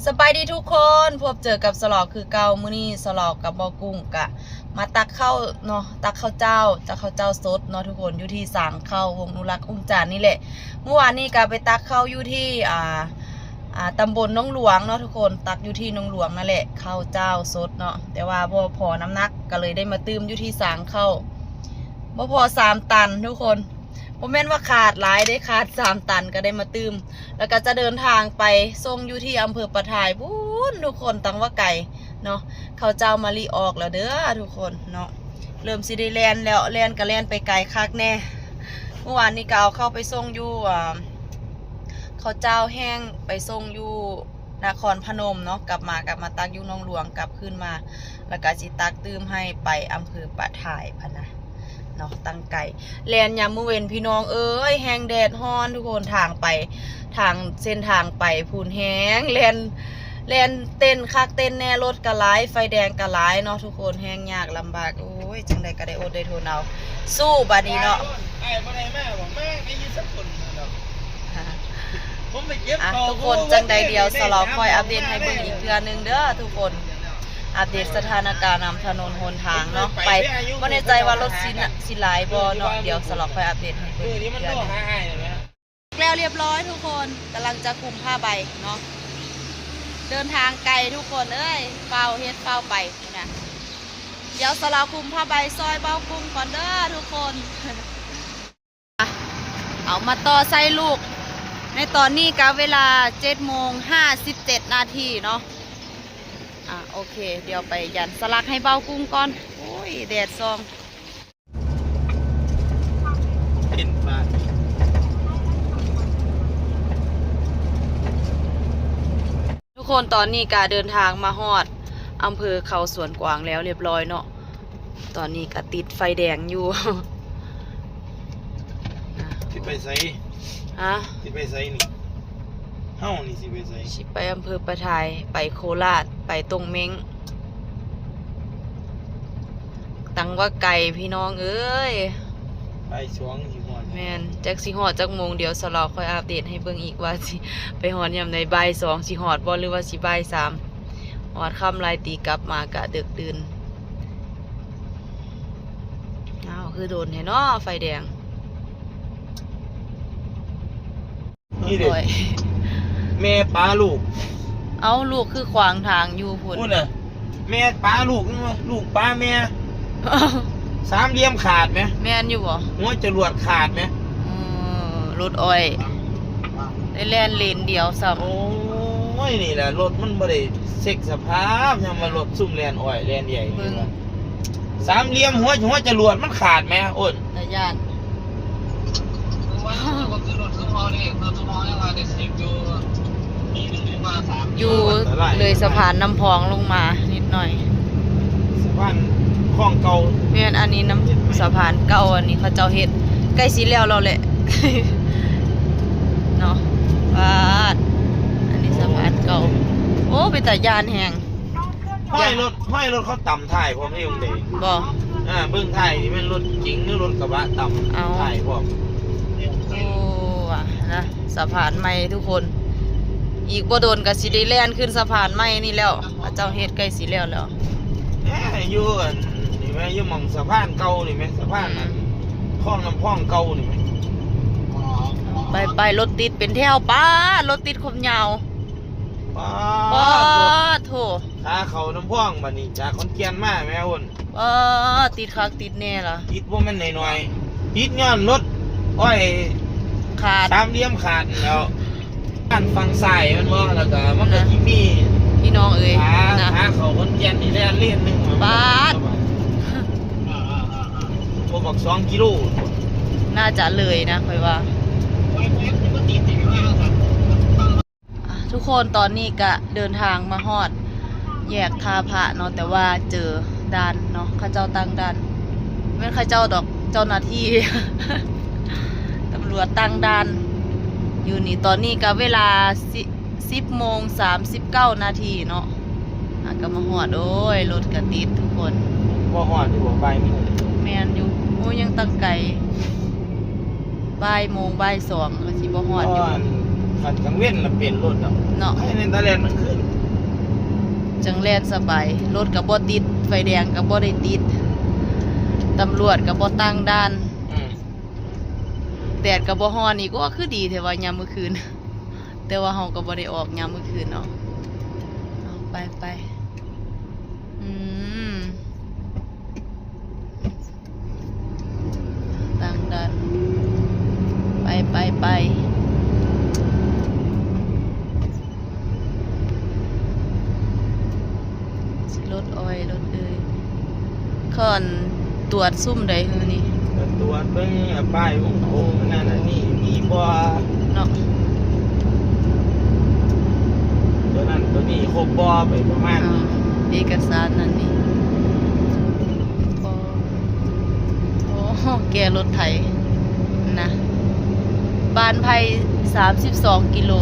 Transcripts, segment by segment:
สบายดีทุกคนพบเจอกับสลอกคือเก่ามื้อนี้สลอกกับบ่อกุ้งกะมาตักข้าวเนาะตักข้าวเจ้าสดเนาะทุกคนอยู่ที่สางข้าววงนุรักษ์อุ้มจานนี่แหละเมื่อวานนี้ก็ไปตักข้าวอยู่ที่ตำบลหนองหลวงเนาะทุกคนตักอยู่ที่หนองหลวงนั่นแหละข้าวเจ้าสดเนาะแต่ว่าบ่พอน้ำหนักก็เลยได้มาตื้มอยู่ที่สางข้าวบ่พอ3 ตันทุกคนผมแม่นว่าขาดหลายได้ขาด3 ตันก็ได้มาตื้มแล้วก็จะเดินทางไปส่งอยู่ที่อำเภอประทายบุญทุกคนตั้งว่าไก่เนาะเขาเจ้ามาลีออกแล้วเด้อทุกคนเนาะเริ่มสิได้แล่นแล้วแล่นก็แล่นไปไกลคักแน่เมื่อวานนี้ก็เอาเข้าไปส่งอยู่เขาเจ้าแห้งไปส่งอยู่นครพนมเนาะกลับมาตักอยู่หนองหลวงกลับขึ้นมาแล้วก็สิตักตื้มให้ไปอำเภอประทายพะนะเนาะตั้งไก่แลนยามมื้อเว้นพี่น้องเอ้ยแห้งแดดฮ้อนทุกคนทางเส้นทางไปพูนแห้งแลนเต้นคักเต้นแน่รถกระไลไฟแดงกระไลเนาะทุกคนแห้งยากลำบากโอ้ยจังใดก็ได้อดได้ทนเอาสู้บัดนี้เนาะไอ้บ่ได้แม่บอกแม่ได้ยินสักคนผมไปเก็บทุกคนจังใดเดียวสลอคอยอัปเดตให้เบิ่งอีกเดือนนึงเด้อทุกคนอัปเดตสถานการณ์นำถนนหนทางเนาะไปบ่แน่ใจว่ารถสิหลายบ่เนาะเดี๋ยวสลอคอยอัปเดตให้เบิ่งอีกเดือนนึงแล้วเรียบร้อยทุกคนกำลังจะคุมผ้าใบเนาะเดินทางไกลทุกคนเอ้ยเฝ้าเฮ็ดเฝ้าไปนะเดี๋ยวสลอคุมผ้าใบซอยเบ้ากุ้งก่อนเด้อทุกคนเอามาต่อใส่ลูกในตอนนี้กับเวลา7:57 นาทีเนาะโอเคเดี๋ยวไปยันสลักให้เบ้ากุ้งก่อนโอ้ยแดดซองทุกคนตอนนี้กาเดินทางมาฮอดอำเภอเขาสวนกวางแล้วเรียบร้อยเนาะตอนนี้ก็ติดไฟแดงอยู่ที่ไปไสที่ไปไสนี่เฮ้านี่สิไปไสสิไปอำเภอประทายไปโคราชไปตรงเม้งตังว่าไก่พี่น้องเอ้ยไปสวงสิฮอดแม่นจักสิฮอดจักโมงเดี๋ยวสลอค่อยอัปเดตให้เบิ่งอีกว่าสิไปฮอดยามใดบ่าย2สิฮอดบ่หรือว่าสิบ่าย3ฮอดค่ำลายตีกลับมากะดึกดื่นคือโดนแท้เนาะไฟแดงนี่เด็กแม่ป้าลูกเอาลูกคือขวางทางอยู่พุ่นพูดน่ะแม่ป้าลูกนี่ลูกป้าแม่สามเหลี่ยมขาดไหมแม่นอยู่บ่หัวจรวดขาดไหมรถอ้อยได้แล่นเลนเดียวซ้ำโอ้ยนี่แหละรถมันบ่ได้เช็คสภาพยังมารถซุ่มแลนอ้อยแลนใหญ่สามเหลี่ยมหัวจรวดมันขาดไหมอ้นตะย่านอยู่เลยสะพานน้ำพองลงมานิดหน่อยสะพานคลองเก่าเมียนอันนี้น้ำสะพานเก่าอันนี้เขาเจ้าเฮ็ดใกล้สีแล้วเราแหละเนาะบ้านอันนี้สะพานเก่าโอ้เป็นตะยานแหงห้อยรถเขาต่ำถ่ายพร้อมให้องเด็กบ่เบื้องถ่ายนี่เป็นรถจริงหรือรถกระบะต่ำถ่ายพร้อมโอ้นะสะพานใหม่ทุกคนอีกบ่โดนกับสิได้แล่นขึ้นสะพานใหม่นี่แล้วเจ้าเฮ็ดใกล้สิแล้วอยู่นี่ไหมอยู่หม่องสะพานเก่านี่ไหมสะพานนั้นคลองน้ำพองเก่านี่ไหมไปรถติดเป็นแถวป้ารถติดคมยาวป้าโถขาเขาน้ำพองบัดนี้จากขอนแก่นมาแม่อ้นติดคักติดแน่ล่ะติดว่ามันหน่อยติดย้อนรถอ้อยขาดสามเหลี่ยมขาดแล้วการฟังสายมันว่าแล้วก็มันก็ที่มีพี่น้องเอ้ยนะเขาคนเย็นนี่ได้เล่นหนึ่งบาทพวกบอก2 กิโลน่าจะเลยนะค่อยว่าทุกคนตอนนี้ก็เดินทางมาฮอดแยกท่าพระเนาะแต่ว่าเจอด่านเนาะข้าเจ้าตั้งด่านไม่ข้าเจ้าดอกเจ้าหน้าที่ ตำรวจตั้งด่านอยู่นี่ตอนนี้ก็เวลา10:39 นาทีเนาะก็มาฮอดโอ้ยรถกระติดทุกคนว่าฮอดอยู่บ่บ่ายโมงแม่นอยู่โอ้ยังตั้งไกลบ่ายโมงบ่าย2ก็สิบ่ฮอดอยู่ ขันกลางเว้นน่ะเป็นรถดอก เนาะ ให้ในตะแลนมันขึ้น จังแล่นสบายรถก็บ่ติดไฟแดงก็บ่ได้ติดตำรวจก็บ่ตั้งด่าน แดดก็บ่ร้อนอีกก็คือดีแต่ว่ายามมื้อคืน แต่ว่าเฮาก็บ่ได้ออกยามมื้อคืนเนาะเอาไปตั้งด่านไปสิรถอ้อยรถเอ้ยค่อนตรวจซุ่มใดฮือนี่ ก็ตรวจเบิ่งป้ายวงโค้งนั่นน่ะนี่มีบ่ เนาะ ตัวนั้นตัวนี้ครบบ่ไปประมาณ เอกสารนั่นนี่โอ้แกรถไถนะบ้านไผ่32 กิโล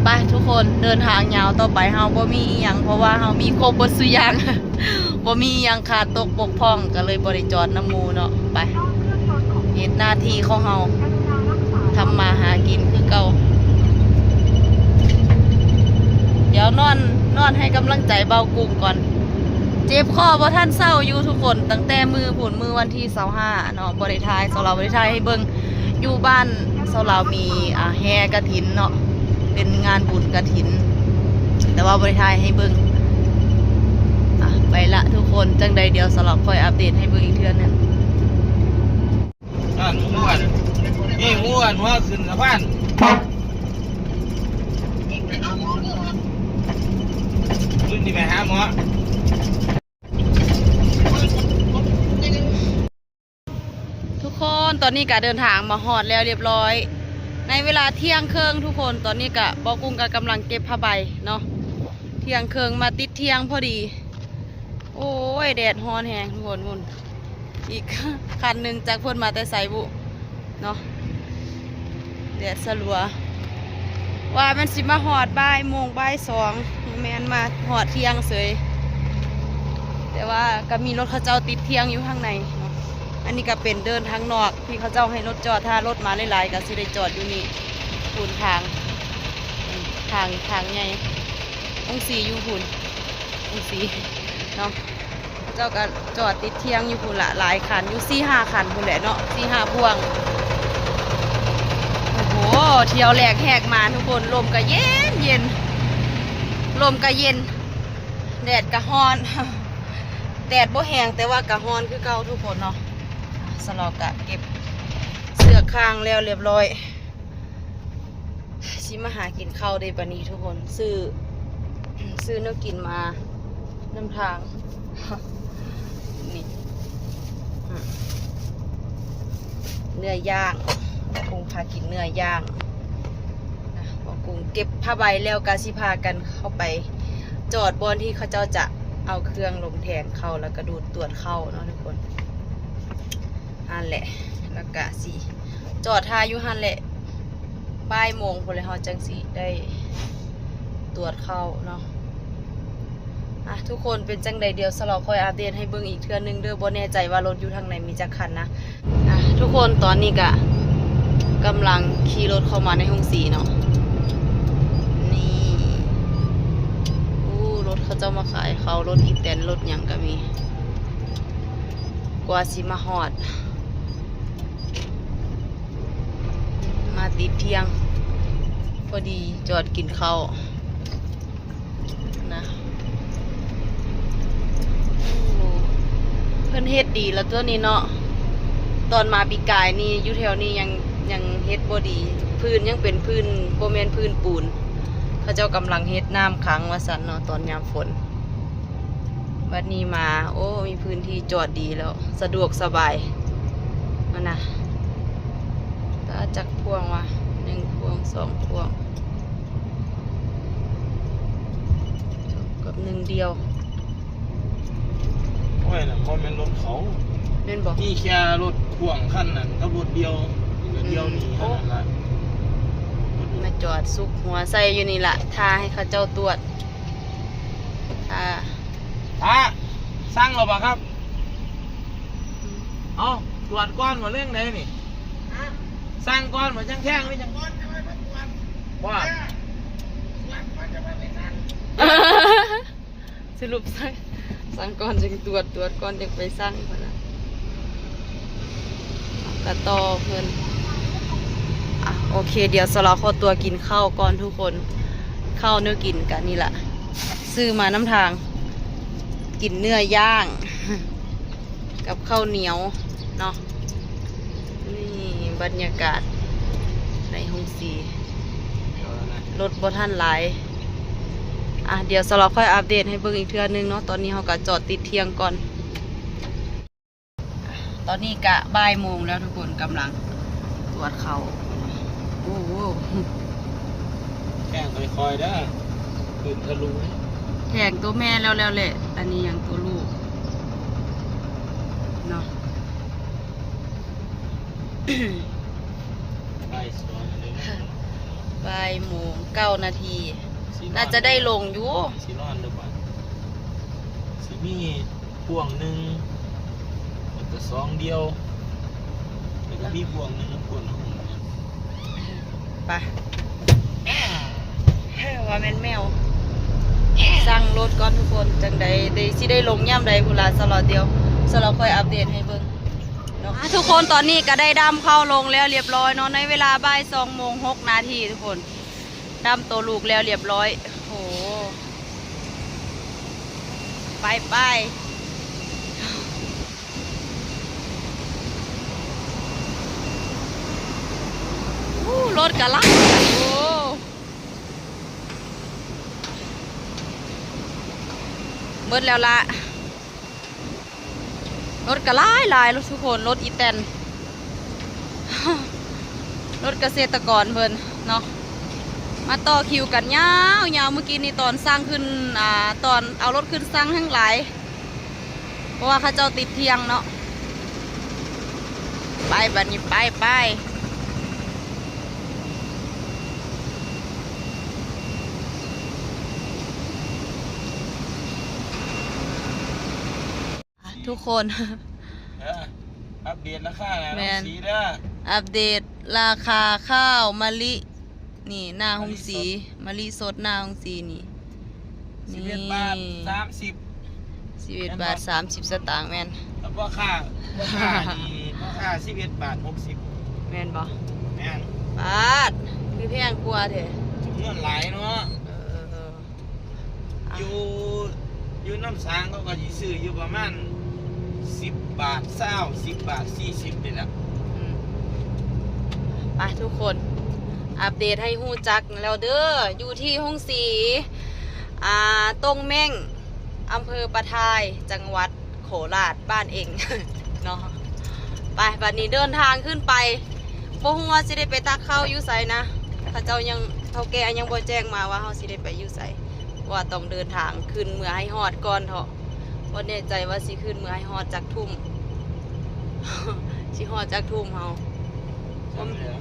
ไปทุกคนเดินทางยาวต่อไปเฮาบ่มีอีหยังเพราะว่าเฮามีครบเบิดซุอย่าง บ่มีอีหยังขาดตกบกพร่องก็เลยบ่ได้จอดน้ำหมู่เนาะไปเฮ็ดหน้าที่ของเฮาทำมาหากินคือเก่าเดี๋ยวนอนให้กำลังใจเบากุ้งก่อนเจ็บคอบ่ทันเศร้าอยู่ทุกคนตั้งแต่มือวันที่25เนาะบ่ได้ทายเราบ่ได้ทายให้เบิ่งอยู่บ้านเรามีแห่กฐินเนาะเป็นงานบุญกฐินแต่ว่าบ่ได้ทายให้เบิ่งไปละทุกคนจังใดเดี๋ยวสลับค่อยอัปเดตให้เบิ่งอีกเทื่อนึง นั่นม่วนนี่ม่วนว่าขึ้นสะพานขึ้นที่ไปหาหมอ ทุกคนตอนนี้ก็เดินทางมาฮอดแล้วเรียบร้อยในเวลาเที่ยงครึ่งทุกคนตอนนี้ก็บ่กุ้งก็กำลังเก็บผ้าใบเนาะเที่ยงครึ่งมาติดเที่ยงพอดีโอ้ยแดดร้อนแฮงทุกคนมุ่นอีก คันหนึ่งจากเพิ่นมาแต่ไสบุเนาะแดดสลัวว่ามันสิมาฮอดบ่ายโมงบ่ายสองแม่นมาฮอดเที่ยงเสยแต่ว่าก็มีรถเขาเจ้าติดเที่ยงอยู่ข้างในเนาะอันนี้ก็เป็นเดินทางนอกที่เขาเจ้าให้รถจอดถ้ารถมาหลายๆก็สิได้จอดอยู่นี่หุ่นทางใหญ่องศรีอยู่หุ่นองศรีเนาะเขาเจ้าก็จอดติดเที่ยงอยู่หุ่นละหลายคันอยู่4-5 คันหุ่นแหละเนาะ4-5 พวงโอ้โหเที่ยวแรกแหกมาทุกคนลมก็เย็นลมก็เย็นแดดก็ร้อน แดดบ่แห้งแต่ว่าก็ร้อนคือเก่าทุกคนเนาะสลอกกะเก็บเสื้อข้างแล้วเรียบร้อยสิมาหากินข้าวได้ปะนี้ทุกคนซื้อเนื้อกินมาน้ำทาง นี่เนื้อย่างกุ้งพากินเนื้อย่างนะบอกกุ้งเก็บผ้าใบแล้วกาสิพากันเข้าไปจอดบอนที่เขาเจ้าจะเอาเครื่องลงแทงเข้าแล้วก็ดูดตรวจเข้าเนาะทุกคนอันแหละแล้วก็สิจอดทาอยู่หันแหละบ่ายโมงพอเลยเฮาจังสิได้ตรวจเข้าเนาะทุกคนเป็นจังใดเดียวสลอคอยอัปเดตให้เบิ่งอีกเทื่อนึงเด้อบ่แน่ใจว่ารถอยู่ทางไหนมีจักคันนะทุกคนตอนนี้ก็กำลังขี่รถเข้ามาในห้องสีเนาะนี่รถเขาเจ้ามาขายเขารถอีแตนรถหยังก็มีกว่าสิมาฮอดมาติดเที่ยงพอดีจอดกินข้าวนะเพิ่นเฮ็ดดีแล้วตัวนี้เนาะตอนมาปีกายนี่อยู่แถวนี้ยังเฮ็ดบ่ดีพื้นยังเป็นพื้นบ่แม่นพื้นปูนเขาเจ้ากำลังเฮ็ดน้ำขังว่าซั่นเนาะตอนยามฝนบัดนี้มาโอ้มีพื้นที่จอดดีแล้วสะดวกสบายมันนะก็จักพวงว่า1 พวง 2 พวงกับ1 เดียว โอ้ยน่ะบ่แม่นรถเขา แม่นบ่ นี่แค่รถพ่วงคันนั้นกับรถเดียวนี่เท่านั้นล่ะ มาจอดซุกหัวใส่อยู่นี่ล่ะทาให้เขาเจ้าตรวจสั่งหรอเปล่าครับเอาตรวจก้อนมาเรื่องไหนนี่สั่งก้อนมาจังแข้งไม่จังก้อน ว่า สรุปสั่งก่อนจึงตรวจก่อนจึงไปสั่งพนะกระต่อเพื่อนโอเคเดี๋ยวสลอขอตัวกินข้าวก่อนทุกคนข้าวเนื้อกินกันนี่แหละซื้อมาน้ำทางกินเนื้อย่างกับข้าวเหนียวเนาะนี่บรรยากาศในห้องสีรถบ่ทันหลายเดี๋ยวสลอค่อยอัปเดตให้เบิ่งอีกเทื่อนึงเนาะตอนนี้เขาก็จอดติดเที่ยงก่อนตอนนี้กะบ่ายโมงแล้วทุกคนกำลังตรวจเขาโอ้โห แข่งคอยๆได้ตื่นทะลุ แข่งตัวแม่แล้วแหละอันนี้ยังตัวลูกเนาะ ไปสวนเลย บ่ายโมง9 นาทีน่าจะได้ลงอยู่ สีนอนหรือเปล่าสีมีพ่วงหนึ่งมันจะสองเดียวแล้วก็มีพ่วงหนึ่งพ่วงหนึ่ง ไปว่าแม่นแมวสั่งรถก่อนทุกคนจังใดได้สิได้ลงย่ำใดพุลาสลอดเดียวสลอค่อยอัปเดตให้เบิ่งเนาะทุกคนตอนนี้ก็ได้ดำเข้าลงแล้วเรียบร้อยเนาะในเวลาบ่าย2:06 นาทีทุกคนดำตัวลูกแล้วเรียบร้อยโหไปรถกะลักโอ้เบิดแล้วละรถกะลายรถทุกคนรถอีแตน รถเกษตรกรเพิ่นเนาะมาต่อคิวกันยาวเมื่อกี้นี่ตอนสร้างขึ้นตอนเอารถขึ้นสร้างทั้งหลายเพราะว่าเขาเจ้าติดเที่ยงเนาะไปบัดนี้ไปทุกคน อัปเดตราคาแล้ว แม่น สีเด้อ อัปเดตราคาข้าวมะลินี่หน้าห้องสีมะลิสดหน้าห้องสีนี่ 11 บาท 11 บาท 30 สตางค์แม่น แล้วก็ค่านี่ก็ค่า11 บาท 60 แม่นบ่ แม่น บาทคือแพงกว่าแท้ จำนวนหลายเนาะ อ่ะ อยู่น้ำสางเขาก็สิซื้ออยู่ประมาณ10 บาท20 10 บาท 40นี่แหละ อืมไปทุกคนอัปเดตให้ฮู้จักแล้วเด้ออยู่ที่ห้องสีตรงเม่งอำเภอปะทายจังหวัดโคราชบ้านเอง เนาะไปบัดนี้เดินทางขึ้นไปบ่ฮู้ว่าสิได้ไปตักข้าวอยู่ไสนะเขาเจ้ายังเฒ่าแก่ยังบ่แจ้งมาว่าเฮาสิได้ไปอยู่ไสว่าต้องเดินทางขึ้นเมื่อให้ฮอดก่อนเถาะบ่แน่ใจว่าสิขึ้นเมื่อให้ฮอดจากทุ่ม สิฮอดจากทุ่มเฮา จำเลย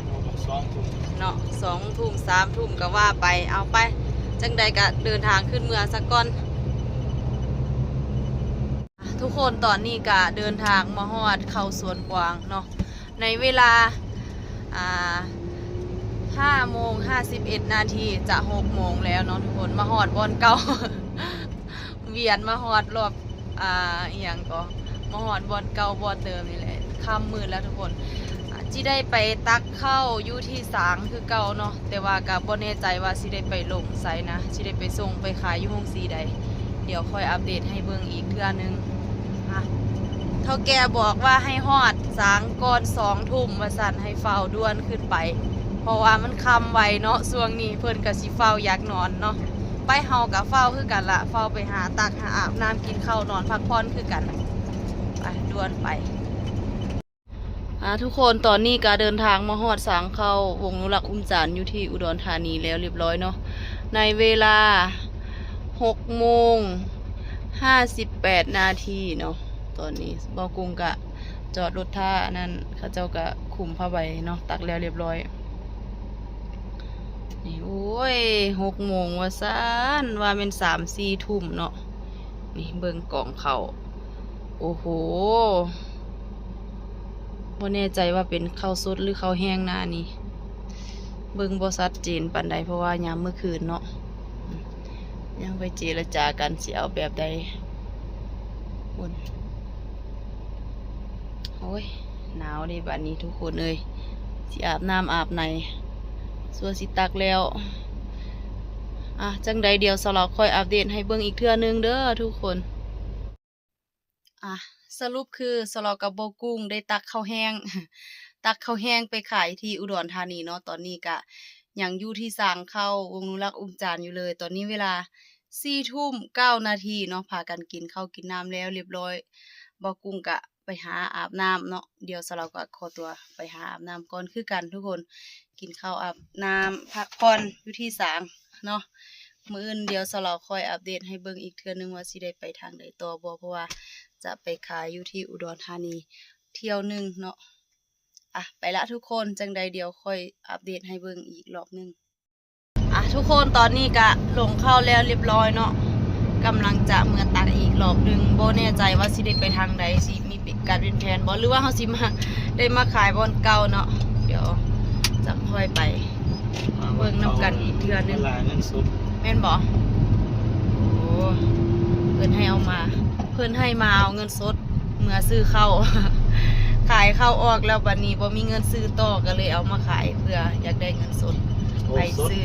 เอาบอก2 ทุ่ม เนาะ2 ทุ่ม3 ทุ่มก็ว่าไปเอาไปจังใดก็เดินทางขึ้นเมืองสักก่อนทุกคนตอนนี้ก็เดินทางมาฮอดเข้าสวนกวางเนาะในเวลา5:51 นาทีจะ6 โมงแล้วเนาะทุกคนมาฮอดบอนเก่า เวียนมาฮอดรอบอหย่างก็มาฮอดบอนเก่าบอนเดิมนี่แหละค่ำมืดแล้วทุกคนจิได้ไปตักเข้าอยู่ที่สางคือเก่าเนาะแต่ว่ากับบ่แน่ใจว่าสิได้ไปลงไสนะสิได้ไปส่งไปขายอยู่ห้องสีใดเดี๋ยวค่อยอัปเดตให้เบิ่งอีกเทื่อนึงเท่าแกบอกว่าให้ฮอดสางก่อน2 ทุ่มว่าสั่นให้เฝ้าด่วนขึ้นไปเพราะว่ามันค่ำไวเนาะช่วงนี้เพิ่นก็สิเฝ้าอยากนอนเนาะไปเฮากับเฝ้าคือกันละเฝ้าไปหาตักหาอาบน้ำกินข้าวนอนพักผ่อนคือกันไปด่วนไปทุกคนตอนนี้ก็เดินทางมาฮอดสางเข้าวงนุรักษ์อุ้มจานอยู่ที่อุดรธานีแล้วเรียบร้อยเนาะในเวลา6:58 นาทีเนาะตอนนี้บอกรุงกะจอดรถท่านั่นเขาเจ้ากะคุมผ้าใบเนาะตักแล้วเรียบร้อยนี่โอ้ย6 โมงว่าซ่านว่าเป็น3-4 ทุ่มเนาะนี่เบิ่งกล่องเขาโอ้โหบ่แน่ใจว่าเป็นข้าวสดหรือข้าวแห้งหน้านี่ เบิ่งบ่ชัดเจนปานใดเพราะว่ายามมื้อคืนเนาะยังไปเจรจากันสิเอาแบบใดอุ่นโอ้ยหนาวดิบัดนี้ทุกคนเอ้ยสิอาบน้ำอาบในสัวสิตักแล้วจังใดเดี๋ยวสลอค่อยอัปเดตให้เบิ่งอีกเทื่อนึงเด้อทุกคนสรุปคือสลอกับโบกุ้งได้ตักข้าวแห้ง ตักข้าวแห้งไปขายที่อุดรธานีเนาะตอนนี้ก็ยังอยู่ที่สร้างเข้าวงนุรักษ์อุ้มจานอยู่เลยตอนนี้เวลา4:09 นาทีเนาะพากันกินข้าวกินน้ำแล้วเรียบร้อยโบกุ้งก็ไปหาอาบน้ำเนาะเดี๋ยวสลอก็ขอตัวไปหาอาบน้ำก่อนคือกันทุกคนกินข้าวอาบน้ำพักผ่อนอยู่ที่สร้างเนาะมื้ออื่นเดี๋ยวสลอค่อยอัปเดตให้เบิ่งอีกเทื่อนึงว่าสิได้ไปทางใดต่อบ่เพราะว่าจะไปขายอยู่ที่อุดรธานีเที่ยวนึงเนาะไปละทุกคนจังใดเดี๋ยวค่อยอัปเดตให้เบิ่งอีกรอบนึงทุกคนตอนนี้ก็ลงเข้าแล้วเรียบร้อยเนาะกำลังจะเมื่อตักอีกรอบนึงบ่แน่ใจว่าสิได้ไปทางใดสิมีการเป็นแผนบ่หรือว่าเฮาสิมาได้มาขายบอนเก่าเนาะเดี๋ยวจะค่อยไปเบิ่งนำกันอีกเทื่อนึง เงินสด แม่นบ่โอ้เพิ่นให้เอามาเพิ่นให้มาเอาเงินสดเมื่อซื้อเข้า ขายเข้าออกแล้วบัดนี้บ่มีเงินซื้อต่อก็เลยเอามาขายเพื่ออยากได้เงินสดไปซื้อ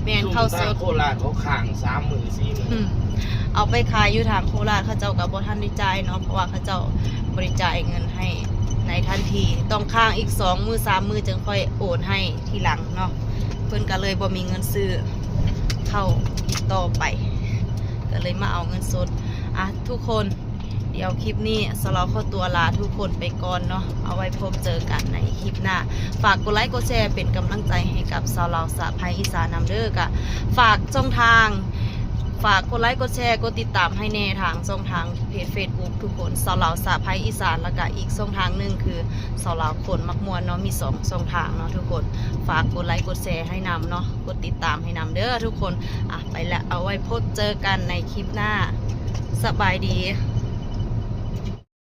แม่นเข้าสด โคราชเขาข้าง 30,000-40,000 เอาไปขายอยู่ทางโคราชเขาเจ้าก็บ่ทันได้จ่ายเนาะเพราะว่าเขาเจ้าบริจาคเงินให้ในทันทีต้องค้างอีก2 มื้อ 3 มื้อจึงค่อยโอนให้ทีหลังเนาะเพิ่นก็เลยบ่มีเงินซื้อเข้าอีกต่อไปก็เลยมาเอาเงินสดทุกคนเดี๋ยวคลิปนี้สลอขอตัวลาทุกคนไปก่อนเนาะเอาไว้พบเจอกันในคลิปหน้าฝากกดไลค์กดแชร์เป็นกำลังใจให้กับสลอสะพายอีสานนำเด้อกะฝากช่องทางฝากกดไลค์กดแชร์กดติดตามให้แน่ทางช่องทางเพจ Facebook ทุกคนสลอสะพายอีสานแล้วก็อีกช่องทางนึงคือสลอคนมักมวนเนาะมี2ช่องทางเนาะทุกคนฝากกดไลค์กดแชร์ให้นำเนาะกดติดตามให้นำเด้อทุกคนไปแล้วเอาไว้พบเจอกันในคลิปหน้าสบายดี